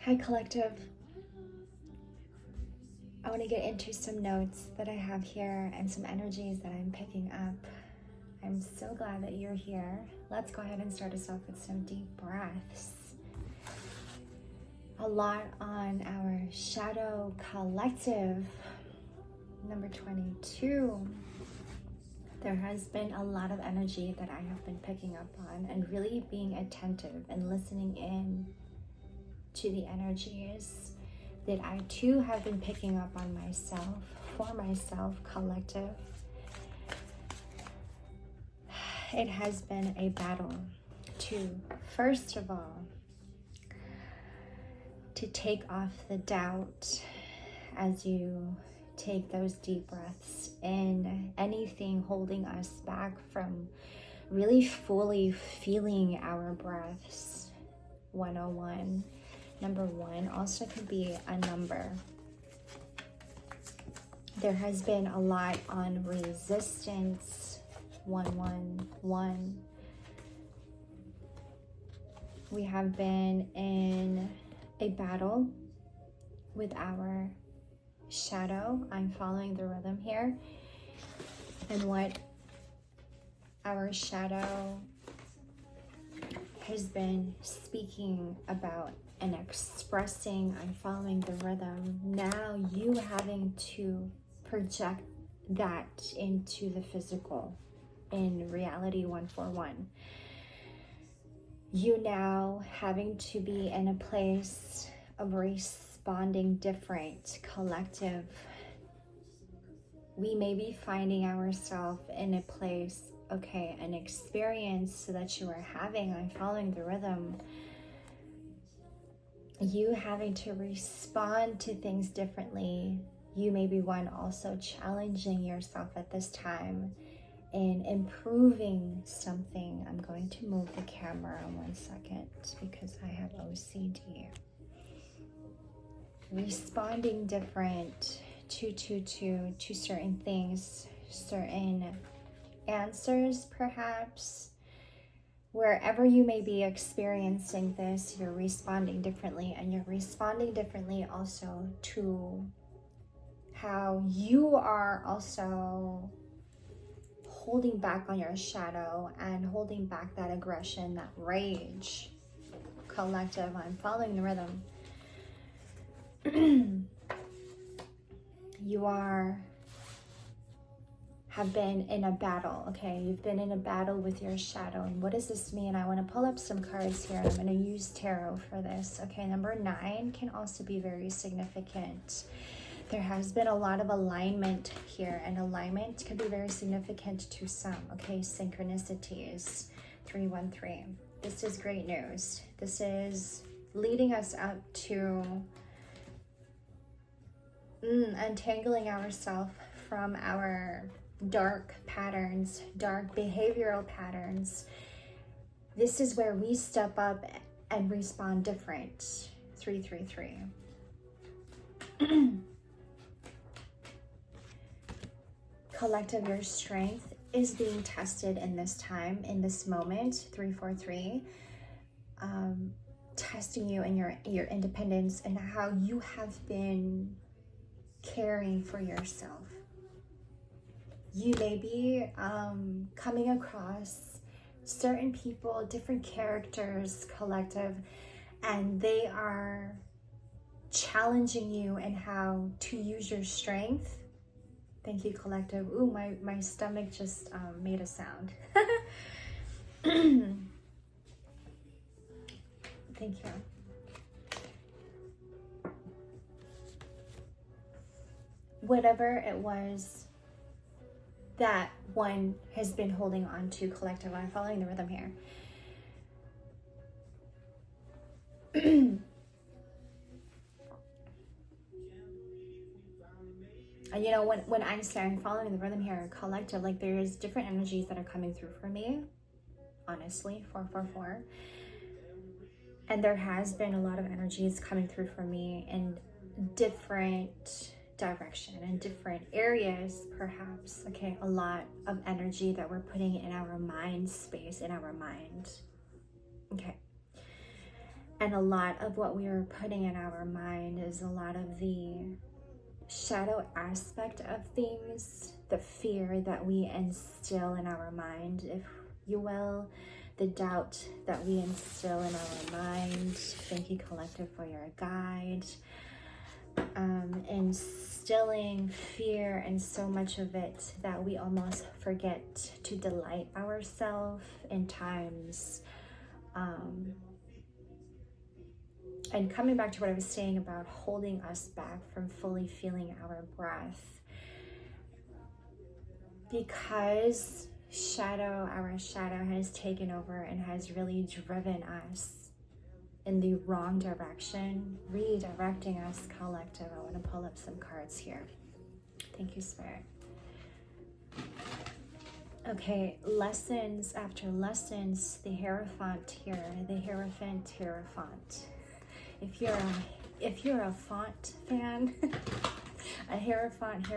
Hi, collective. I want to get into some notes that I have here and some energies that I'm picking up. I'm so glad that you're here. Let's go ahead and start us off with some deep breaths. A lot on our shadow collective, number 22. There has been a lot of energy that I have been picking up on and really being attentive and listening in to the energies that I too have been picking up on myself, for myself, collective. It has been a battle to, first of all, to take off the doubt as you take those deep breaths in, anything holding us back from really fully feeling our breaths. 101. Number 1 also could be a number. There has been a lot on resistance. 111. We have been in a battle with our shadow. I'm following the rhythm here. And what our shadow has been speaking about and expressing, I'm following the rhythm. Now you having to project that into the physical in reality 141. You now having to be in a place of responding different, collective. We may be finding ourselves in a place, okay, an experience that you are having, I'm following the rhythm. You having to respond to things differently. You may be one also challenging yourself at this time in improving something. I'm going to move the camera in 1 second because I have OCD. Responding different to certain things, certain answers perhaps. Wherever you may be experiencing this, you're responding differently, and you're responding differently also to how you are also holding back on your shadow and holding back that aggression, that rage. Collective, I'm following the rhythm. You have been in a battle, okay? You've been in a battle with your shadow. And what does this mean? I want to pull up some cards here. I'm going to use tarot for this. Okay, number 9 can also be very significant. There has been a lot of alignment here, and alignment can be very significant to some, okay? Synchronicities, 313. This is great news. This is leading us out to untangling ourselves from our dark patterns, dark behavioral patterns. This is where we step up and respond different. 333. Collective, your strength is being tested in this time, in this moment. 343. Testing you and your independence and how you have been caring for yourself. You may be coming across certain people, different characters, collective, and they are challenging you in how to use your strength. Thank you, collective. Ooh, my stomach just made a sound. Thank you. Whatever it was that one has been holding on to, collective, I'm following the rhythm here. And you know, when I say I'm following the rhythm here, collective, like there's different energies that are coming through for me, honestly, 444. And there has been a lot of energies coming through for me in different direction and different areas, perhaps. Okay, a lot of energy that we're putting in our mind space, in our mind. Okay. And a lot of what we are putting in our mind is a lot of the shadow aspect of things, the fear that we instill in our mind, if you will, the doubt that we instill in our mind. Thank you, collective, for your guide. Instilling fear and so much of it that we almost forget to delight ourselves in times. And coming back to what I was saying about holding us back from fully feeling our breath, because our shadow has taken over and has really driven us in the wrong direction, redirecting us, collective. I want to pull up some cards here. Thank you, Spirit. Okay, lessons after lessons, the Hierophant here, the Hierophant. If you're a font fan, a Hierophant,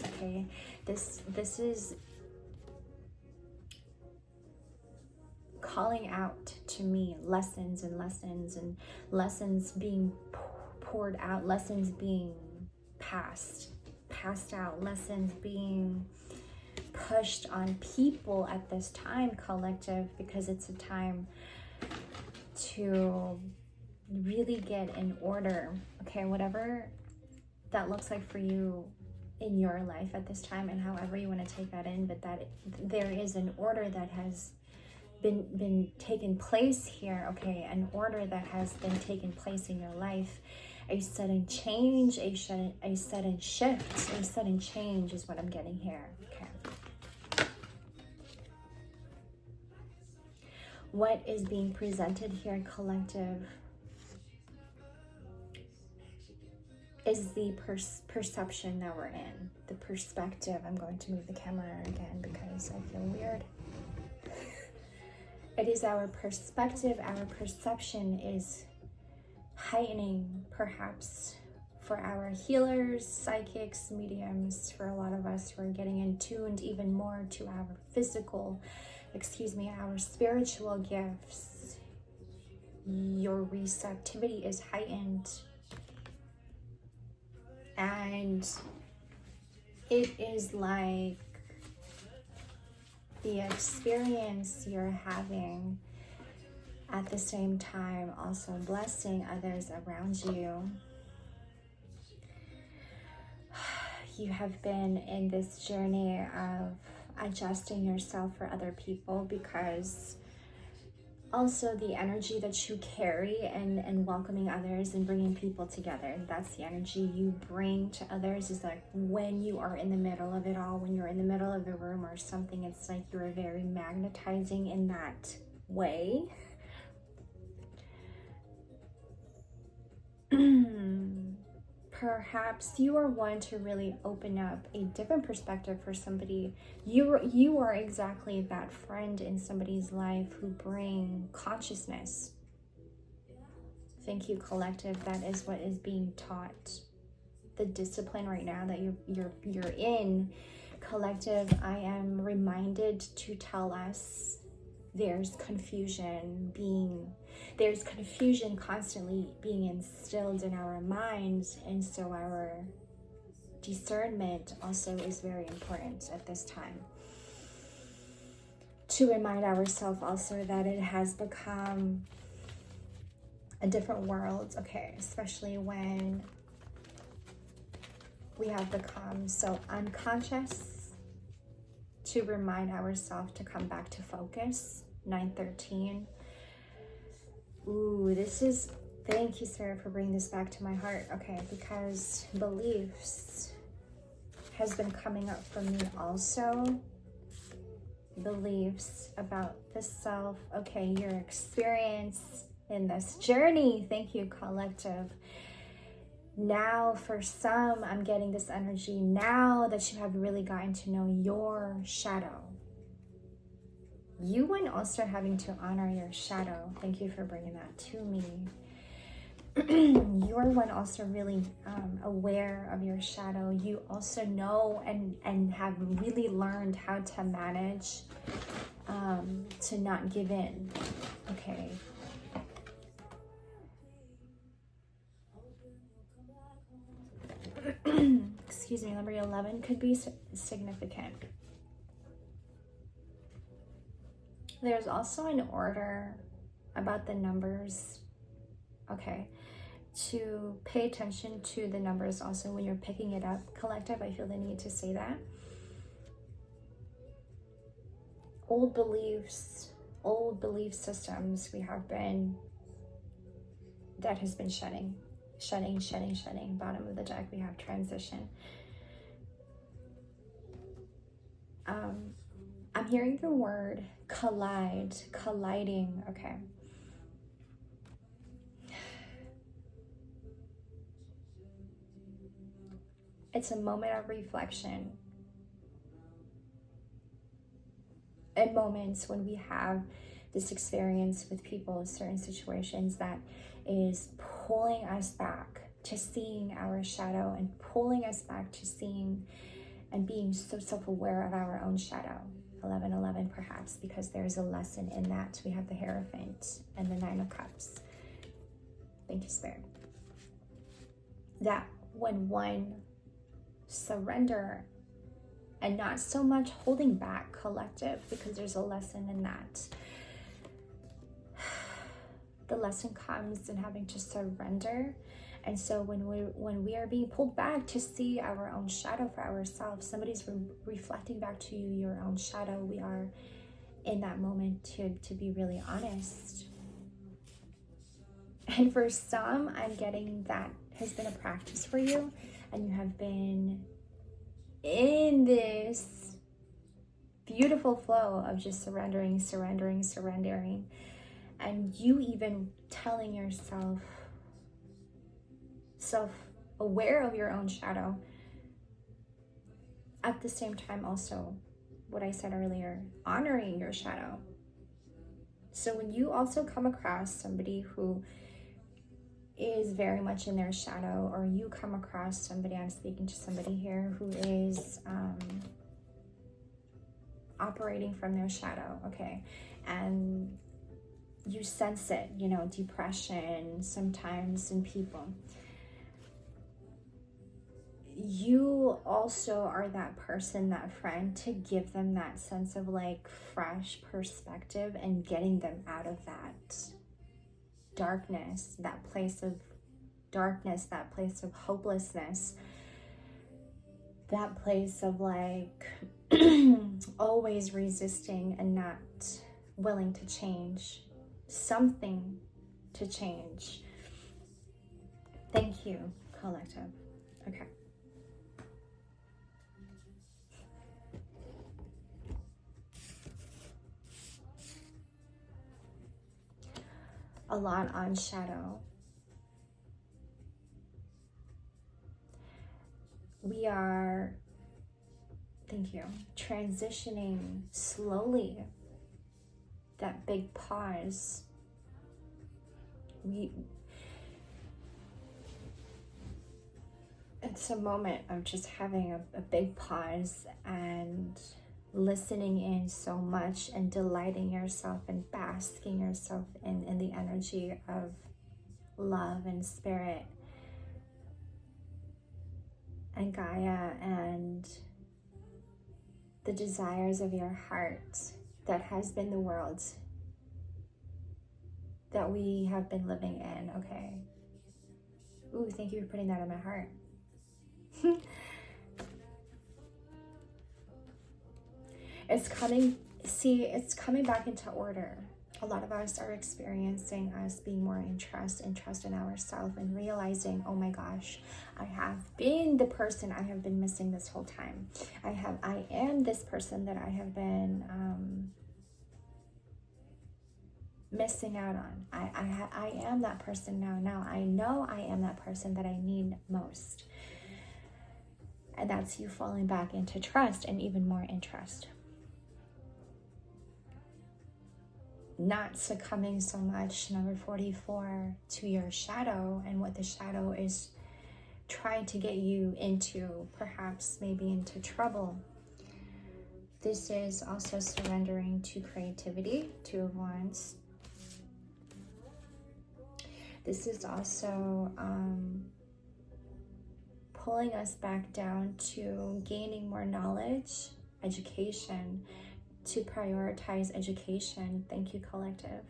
okay, this is calling out to me lessons and lessons being poured out, lessons being passed out, lessons being pushed on people at this time, collective, because it's a time to really get in order. Okay, whatever that looks like for you in your life at this time, and however you want to take that in, but that there is an order that has been taken place here. Okay, an order that has been taken place in your life, a sudden change, a sudden shift, a sudden change is what I'm getting here. Okay, what is being presented here, collective, is the perception that we're in, the perspective. I'm going to move the camera again because I feel weird. It is our perspective, our perception is heightening, perhaps for our healers, psychics, mediums. For a lot of us, we're getting in tuned even more to our our spiritual gifts. Your receptivity is heightened. And it is like the experience you're having at the same time also blessing others around you. You have been in this journey of adjusting yourself for other people, because also the energy that you carry and welcoming others and bringing people together, that's the energy you bring to others. Is like when you are in the middle of it all, when you're in the middle of the room or something, it's like you're very magnetizing in that way. Perhaps you are one to really open up a different perspective for somebody. You are exactly that friend in somebody's life who bring consciousness. Thank you, collective. That is what is being taught. The discipline right now that you're in, collective. I am reminded to tell us there's confusion constantly being instilled in our minds, and so our discernment also is very important at this time, to remind ourselves also that it has become a different world. Okay, especially when we have become so unconscious, to remind ourselves to come back to focus. 913. Ooh, this is, thank you, Sarah, for bringing this back to my heart. Okay, because beliefs has been coming up for me also. Beliefs about the self. Okay, your experience in this journey. Thank you, collective. Now, for some, I'm getting this energy now that you have really gotten to know your shadow. You and also having to honor your shadow. Thank you for bringing that to me. You're one also really aware of your shadow. You also know and have really learned how to manage to not give in. Okay. excuse me, number 11 could be significant. There's also an order about the numbers, okay, to pay attention to the numbers also when you're picking it up. Collective, I feel the need to say that. Old beliefs, old belief systems that has been shedding. Bottom of the deck, we have transition. I'm hearing the word colliding, okay. It's a moment of reflection. In moments when we have this experience with people, certain situations that is pulling us back to seeing our shadow and pulling us back to seeing and being so self-aware of our own shadow. 11:11 perhaps, because there's a lesson in that. We have the Hierophant and the 9 of Cups. Thank you, Spirit. That when one surrender and not so much holding back, collective, because there's a lesson in that. The lesson comes in having to surrender. And so when we are being pulled back to see our own shadow for ourselves, somebody's reflecting back to you your own shadow, we are in that moment to be really honest. And for some, I'm getting that has been a practice for you, and you have been in this beautiful flow of just surrendering, and you even telling yourself, self-aware of your own shadow. At the same time, also, what I said earlier, honoring your shadow. So when you also come across somebody who is very much in their shadow, or you come across somebody, I'm speaking to somebody here who is operating from their shadow, okay, and you sense it, you know, depression sometimes in people. You also are that person, that friend, to give them that sense of like fresh perspective and getting them out of that darkness, that place of darkness, that place of hopelessness, that place of like always resisting and not willing to change, something to change. Thank you, collective. Okay. A lot on shadow. We are, thank you, transitioning slowly. That big pause. It's a moment of just having a big pause and listening in so much and delighting yourself and basking yourself in the energy of love and spirit and Gaia and the desires of your heart that has been the world that we have been living in, okay? Ooh, thank you for putting that in my heart. It's coming back into order. A lot of us are experiencing us being more in trust in ourselves and realizing, oh my gosh, I have been the person I have been missing this whole time. I am this person that I have been missing out on. I am that person now. Now I know I am that person that I need most. And that's you falling back into trust and even more interest. Not succumbing so much, number 44, to your shadow and what the shadow is trying to get you into, perhaps maybe into trouble. This is also surrendering to creativity, 2 of Wands. This is also pulling us back down to gaining more knowledge, education, to prioritize education. Thank you, collective.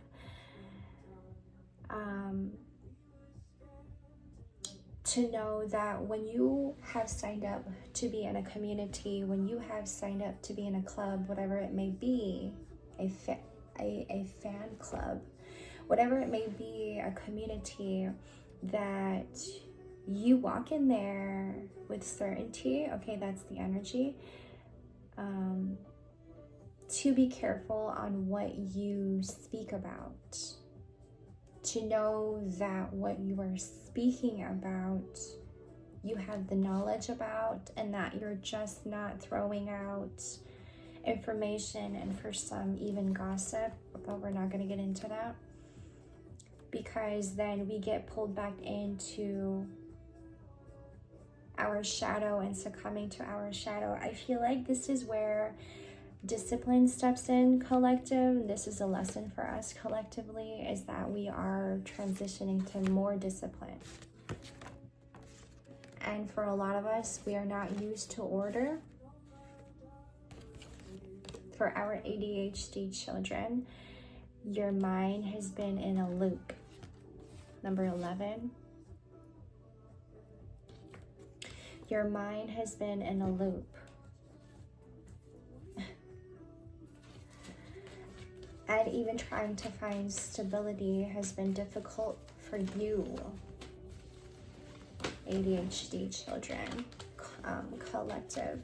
To know that when you have signed up to be in a community, when you have signed up to be in a club, whatever it may be, a fan club, whatever it may be, a community, that you walk in there with certainty, okay, that's the energy, to be careful on what you speak about, to know that what you are speaking about, you have the knowledge about, and that you're just not throwing out information, and for some even gossip, but we're not going to get into that, because then we get pulled back into our shadow and succumbing to our shadow. I feel like this is where discipline steps in, collective. This is a lesson for us collectively, is that we are transitioning to more discipline. And for a lot of us, we are not used to order. For our ADHD children, your mind has been in a loop. Number 11. Your mind has been in a loop. And even trying to find stability has been difficult for you, ADHD children, collective.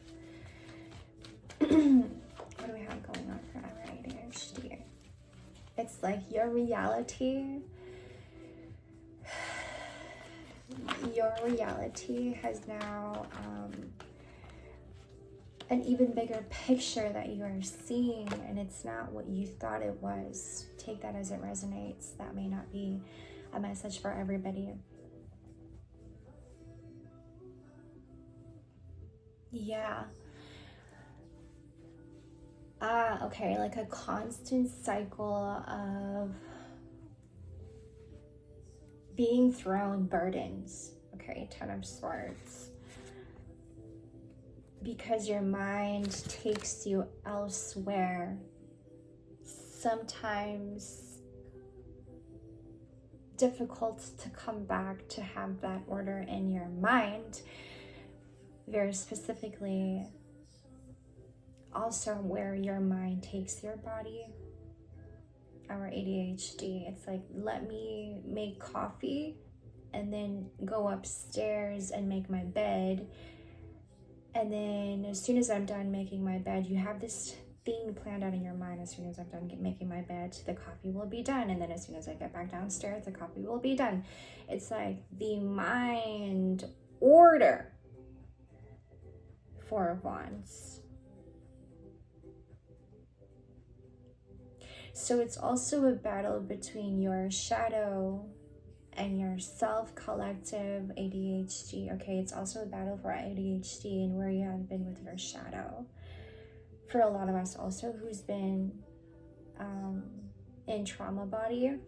What do we have going on for our ADHD? It's like your reality has now an even bigger picture that you are seeing, and it's not what you thought it was. Take that as it resonates. That may not be a message for everybody. Yeah. Okay, like a constant cycle of being thrown burdens. Okay, 10 of Swords. Because your mind takes you elsewhere. Sometimes difficult to come back to have that order in your mind. Very specifically, also where your mind takes your body. Our ADHD, it's like, let me make coffee and then go upstairs and make my bed. And then as soon as I'm done making my bed, you have this thing planned out in your mind. As soon as I'm done making my bed, the coffee will be done. And then as soon as I get back downstairs, the coffee will be done. It's like the mind order. 4 of Wands. So it's also a battle between your shadow and your self-collective ADHD. Okay, it's also a battle for ADHD and where you have been with your shadow. For a lot of us also who's been in trauma body,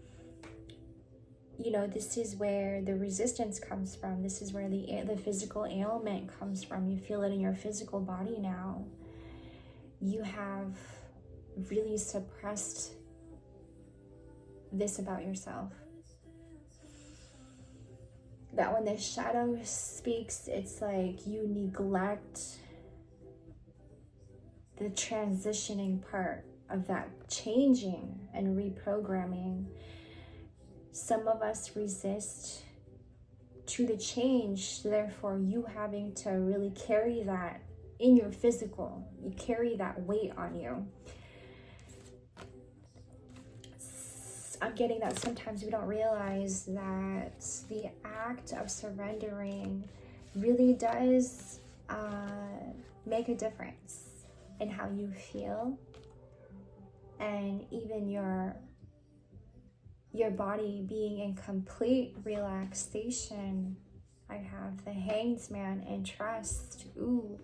you know, this is where the resistance comes from. This is where the physical ailment comes from. You feel it in your physical body now. You have really suppressed this about yourself. That when the shadow speaks, it's like you neglect the transitioning part of that changing and reprogramming. Some of us resist to the change, therefore you having to really carry that in your physical. You carry that weight on you. I'm getting that sometimes we don't realize that the act of surrendering really does make a difference in how you feel, and even your body being in complete relaxation. I have the Hanged Man and trust. Ooh,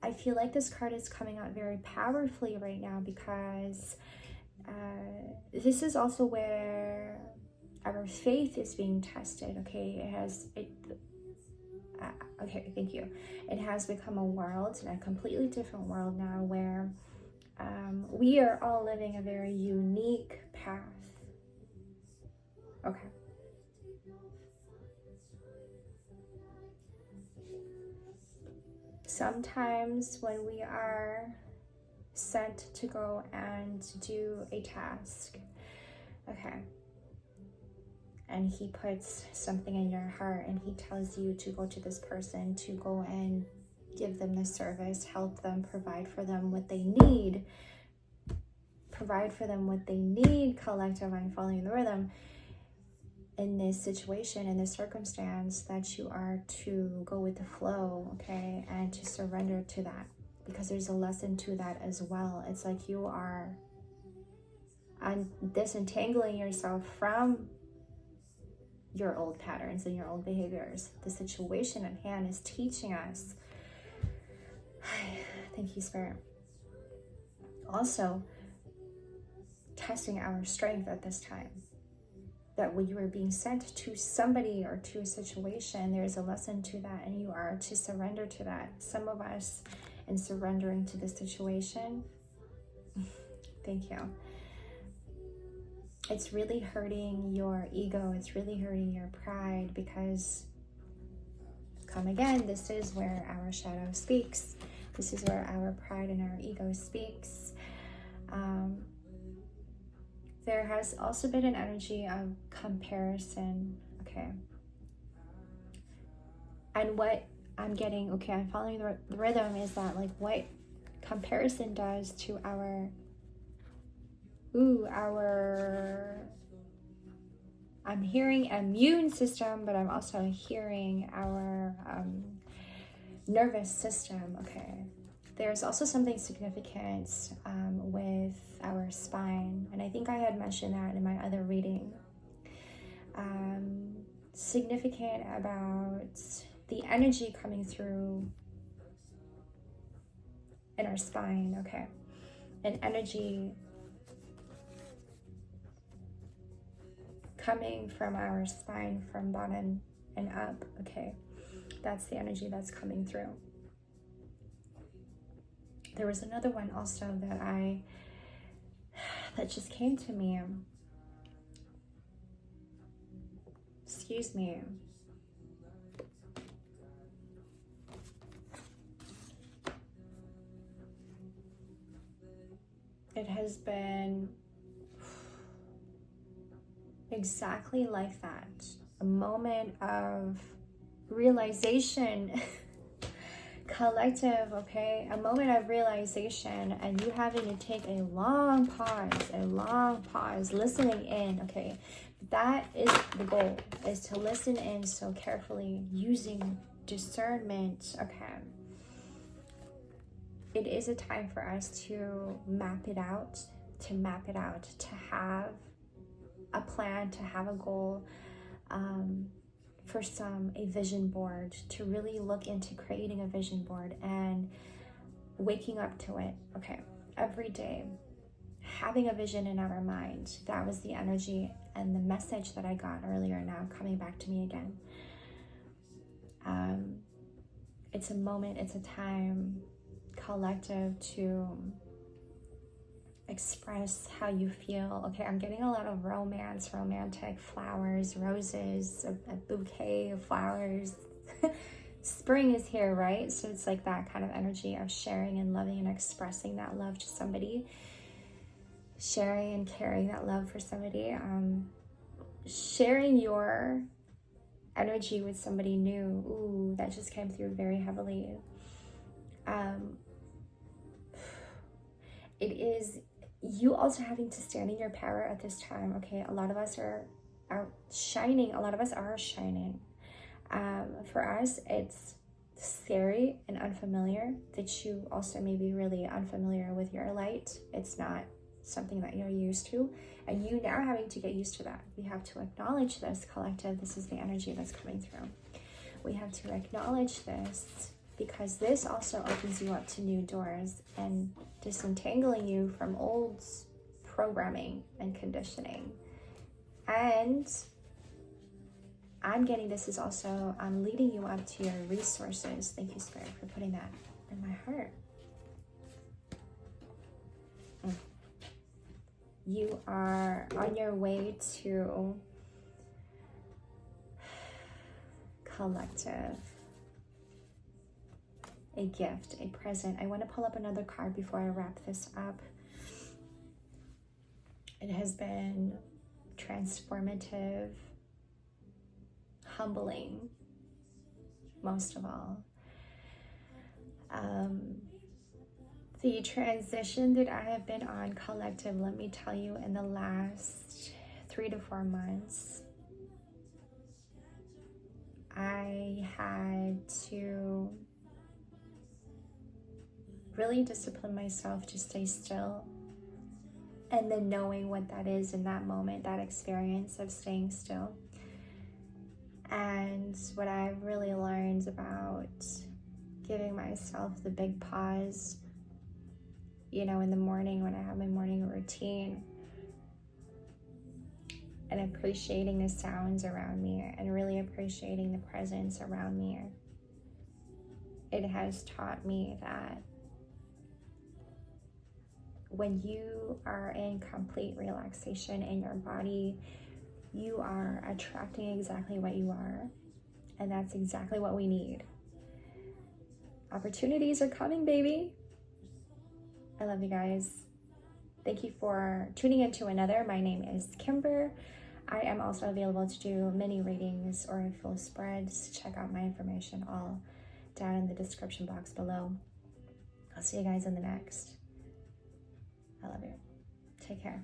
I feel like this card is coming out very powerfully right now because this is also where our faith is being tested. Okay, okay, thank you. It has become a world, a completely different world now, where we are all living a very unique path. Okay. Sometimes when we are sent to go and do a task, okay, and he puts something in your heart and he tells you to go to this person, to go and give them the service, help them, provide for them what they need, collective, I'm following the rhythm. In this situation, in this circumstance, that you are to go with the flow, okay, and to surrender to that, because there's a lesson to that as well. It's like you are disentangling yourself from your old patterns and your old behaviors. The situation at hand is teaching us. Thank you, Spirit. Also, testing our strength at this time. That when you are being sent to somebody or to a situation, there's a lesson to that, and you are to surrender to that. Some of us, in surrendering to the situation, thank you, it's really hurting your ego, it's really hurting your pride, because, come again, this is where our shadow speaks. This is where our pride and our ego speaks. There has also been an energy of comparison, okay? And what I'm getting, okay, I'm following the rhythm, is that like what comparison does to our, I'm hearing immune system, but I'm also hearing our nervous system, okay? There's also something significant with our spine, and I think I had mentioned that in my other reading. Significant about the energy coming through in our spine, okay? An energy coming from our spine from bottom and up, okay? That's the energy that's coming through. There was another one also that just came to me. Excuse me. It has been exactly like that. A moment of realization. Collective, okay? A moment of realization, and you having to take a long pause, listening in, okay? That is the goal, is to listen in so carefully, using discernment, okay? It is a time for us to map it out, to have a plan, to have a goal, for some, a vision board, to really look into creating a vision board and waking up to it, okay, every day, having a vision in our mind. That was the energy and the message that I got earlier, now coming back to me again. It's a moment, it's a time, collective, to express how you feel. Okay, I'm getting a lot of romance, romantic, flowers, roses, a bouquet of flowers. Spring is here, right? So it's like that kind of energy of sharing and loving and expressing that love to somebody, sharing and carrying that love for somebody, sharing your energy with somebody new. Ooh, that just came through very heavily. It is you also having to stand in your power at this time, okay? A lot of us are shining. A lot of us are shining. For us, it's scary and unfamiliar, that you also may be really unfamiliar with your light. It's not something that you're used to, and you now having to get used to that. We have to acknowledge this, collective. This is the energy that's coming through. We have to acknowledge this, because this also opens you up to new doors and disentangling you from old programming and conditioning. And I'm getting this is also leading you up to your resources. Thank you, Spirit, for putting that in my heart. You are on your way to collective, a gift, a present. I want to pull up another card before I wrap this up. It has been transformative, humbling, most of all. The transition that I have been on collective, let me tell you, in the last 3 to 4 months, I had to really discipline myself to stay still, and then knowing what that is in that moment, that experience of staying still. And what I've really learned about giving myself the big pause, you know, in the morning when I have my morning routine, and appreciating the sounds around me and really appreciating the presence around me. It has taught me that when you are in complete relaxation in your body, you are attracting exactly what you are, and that's exactly what we need. Opportunities are coming, baby. I love you guys. Thank you for tuning into another. My name is Kimber. I am also available to do mini readings or full spreads. Check out my information all down in the description box below. I'll see you guys in the next. I love you. Take care.